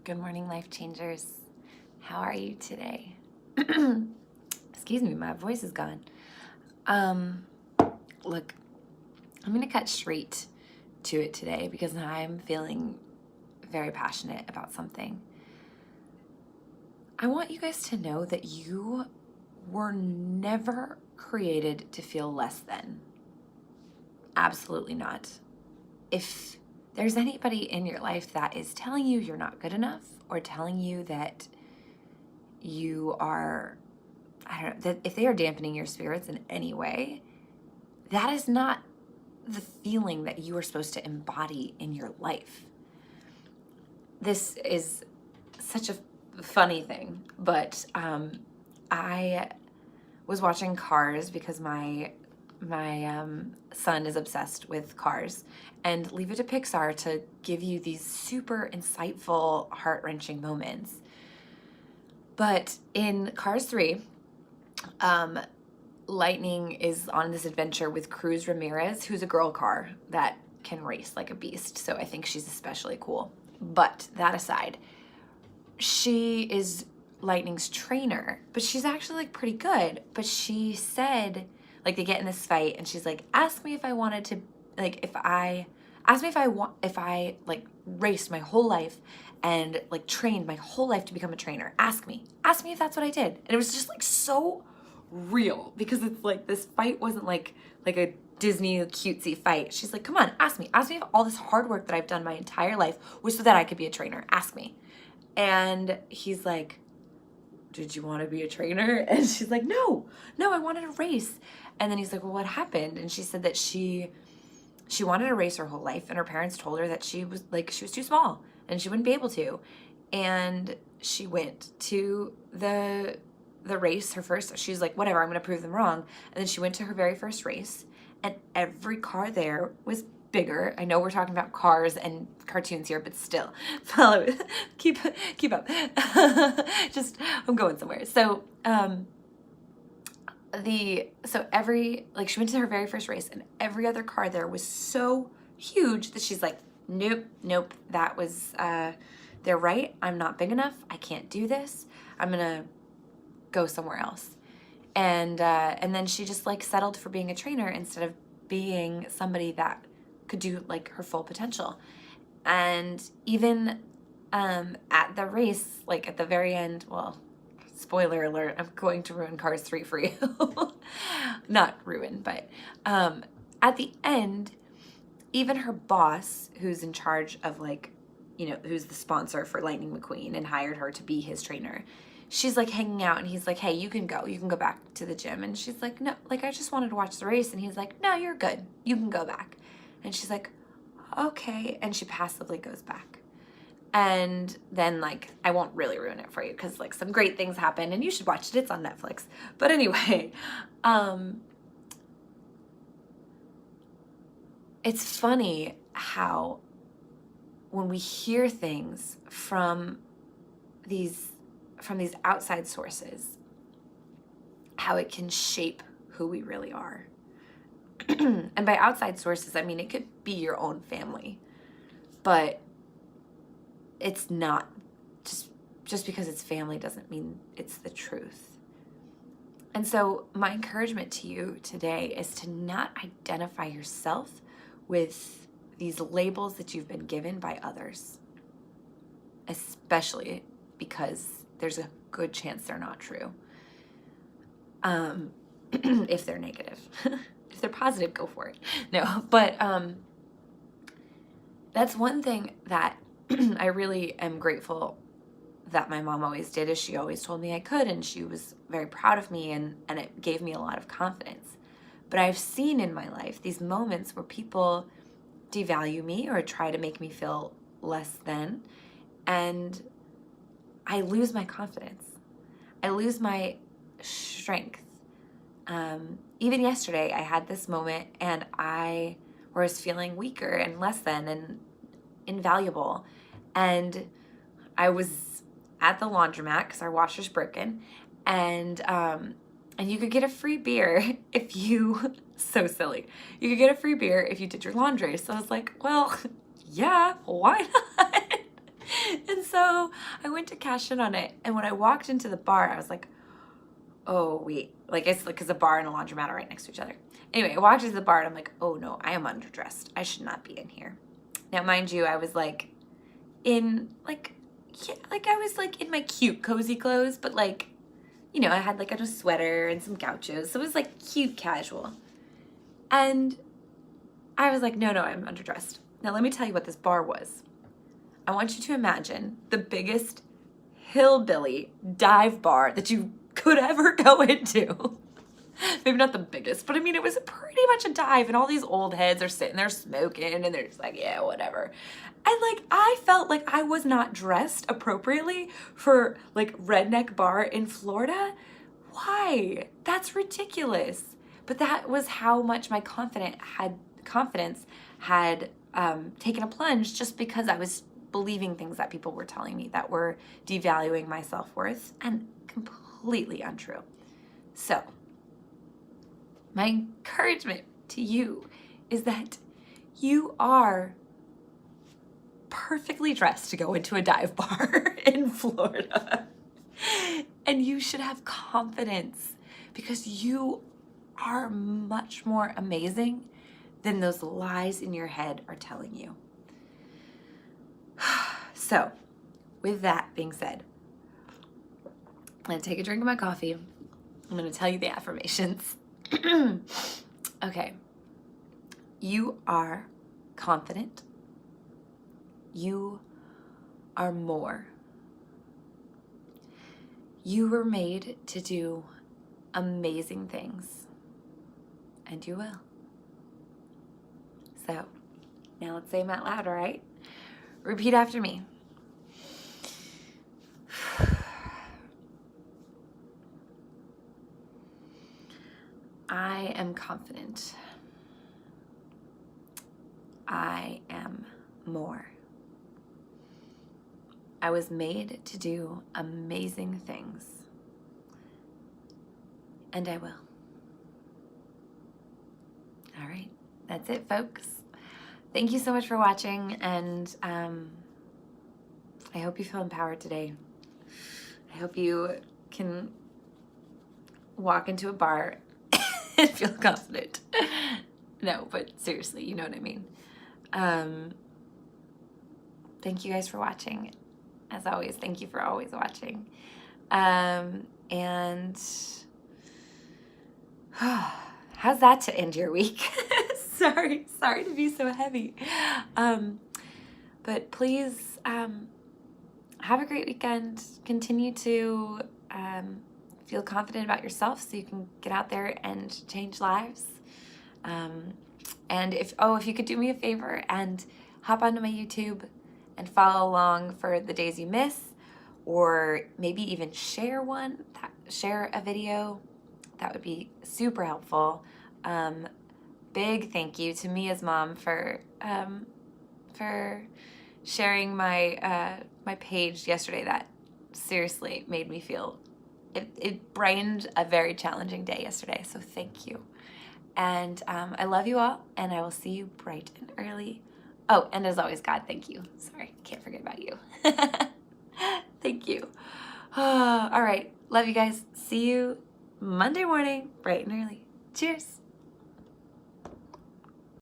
Good morning, life changers. How are you today? Excuse me, my voice is gone. Look, I'm gonna cut straight to it today because I'm feeling very passionate about something. I want you guys to know that you were never created to feel less than. Absolutely not. If there's anybody in your life that is telling you you're not good enough or telling you that you are, I don't know, that if they are dampening your spirits in any way, that is not the feeling that you are supposed to embody in your life. This is such a funny thing, but I was watching Cars because my son is obsessed with cars, and leave it to Pixar to give you these super insightful, heart-wrenching moments. But in Cars 3, Lightning is on this adventure with Cruz Ramirez, who's a girl car that can race like a beast. So I think she's especially cool. But that aside, she is Lightning's trainer, but she's actually like pretty good. But she said, like, they get in this fight and she's like, ask me if I wanted to, like, if I like raced my whole life and like trained my whole life to become a trainer. Ask me if that's what I did. And it was just like so real because it's like this fight wasn't like a Disney cutesy fight. She's like, come on, ask me if all this hard work that I've done my entire life was so that I could be a trainer. Ask me. And he's like, did you want to be a trainer? And she's like, no, I wanted to race. And then he's like, well, what happened? And she said that she wanted to race her whole life, and her parents told her that she was too small and she wouldn't be able to. And she went to the race, her first, she's like, whatever, I'm going to prove them wrong. And then she went to her very first race, and every car there was bigger. I know we're talking about cars and cartoons here, but still, follow it. Keep up. Just, I'm going somewhere. So, she went to her very first race, and every other car there was so huge that she's like, nope, that was, they're right. I'm not big enough. I can't do this. I'm gonna go somewhere else. And then she just like settled for being a trainer instead of being somebody that could do like her full potential. And even at the race, like at the very end, well, spoiler alert, I'm going to ruin Cars 3 for you. Not ruin, but at the end, even her boss, who's in charge of like, who's the sponsor for Lightning McQueen and hired her to be his trainer, she's like hanging out, and he's like, hey, you can go back to the gym. And she's like, no, like, I just wanted to watch the race. And he's like, no, you're good. You can go back. And she's like, okay. And she passively goes back. And then, like, I won't really ruin it for you because, like, some great things happen and you should watch it. It's on Netflix. But anyway, it's funny how when we hear things from these outside sources, how it can shape who we really are. And by outside sources, I mean, it could be your own family, but it's not just because it's family doesn't mean it's the truth. And so my encouragement to you today is to not identify yourself with these labels that you've been given by others, especially because there's a good chance they're not true. If they're negative. If they're positive, go for it. No, but that's one thing that I really am grateful that my mom always did, is she always told me I could, and she was very proud of me, and it gave me a lot of confidence. But I've seen in my life these moments where people devalue me or try to make me feel less than, and I lose my confidence. I lose my strength. Even yesterday, I had this moment, and I was feeling weaker and less than and invaluable. And I was at the laundromat because our washer's broken, and you could get a free beer if you, so silly, you could get a free beer if you did your laundry. So I was like, well, yeah, why not? And And so I went to cash in on it. And when I walked into the bar, I was like, oh, wait. Like, it's because a bar and a laundromat are right next to each other. Anyway, I walked into the bar and I'm like, oh no, I am underdressed. I should not be in here. Now, mind you, I was like in like, yeah, like I was like in my cute, cozy clothes, but like, you know, I had like a sweater and some gauchos. So it was like cute, casual. And I was like, no, I'm underdressed. Now, let me tell you what this bar was. I want you to imagine the biggest hillbilly dive bar that you could ever go into. Maybe not the biggest, but I mean, it was pretty much a dive, and all these old heads are sitting there smoking, and they're just like, yeah, whatever. And like, I felt like I was not dressed appropriately for like redneck bar in Florida. Why? That's ridiculous. But that was how much my confidence had taken a plunge, just because I was believing things that people were telling me that were devaluing my self-worth and completely untrue. So my encouragement to you is that you are perfectly dressed to go into a dive bar in Florida. And you should have confidence, because you are much more amazing than those lies in your head are telling you. So, with that being said, I'm going to take a drink of my coffee. I'm going to tell you the affirmations. Okay. You are confident. You are more. You were made to do amazing things, and you will. So, now let's say them out loud, all right? Repeat after me. I am confident. I am more. I was made to do amazing things, and I will. All right, that's it, folks. Thank you so much for watching, and I hope you feel empowered today. I hope you can walk into a bar and feel confident. No, but seriously, you know what I mean. Thank you guys for watching. As always, thank you for always watching. And how's that to end your week? Sorry to be so heavy. But please have a great weekend. Continue to feel confident about yourself so you can get out there and change lives. And if you could do me a favor and hop onto my YouTube and follow along for the days you miss, or maybe even share a video, that would be super helpful. Big thank you to Mia's mom for sharing my my page yesterday. That seriously made me feel, it brightened a very challenging day yesterday, so thank you. And I love you all, and I will see you bright and early. Oh, and as always, God, thank you. Sorry, can't forget about you. Thank you. All right, love you guys. See you Monday morning, bright and early. Cheers.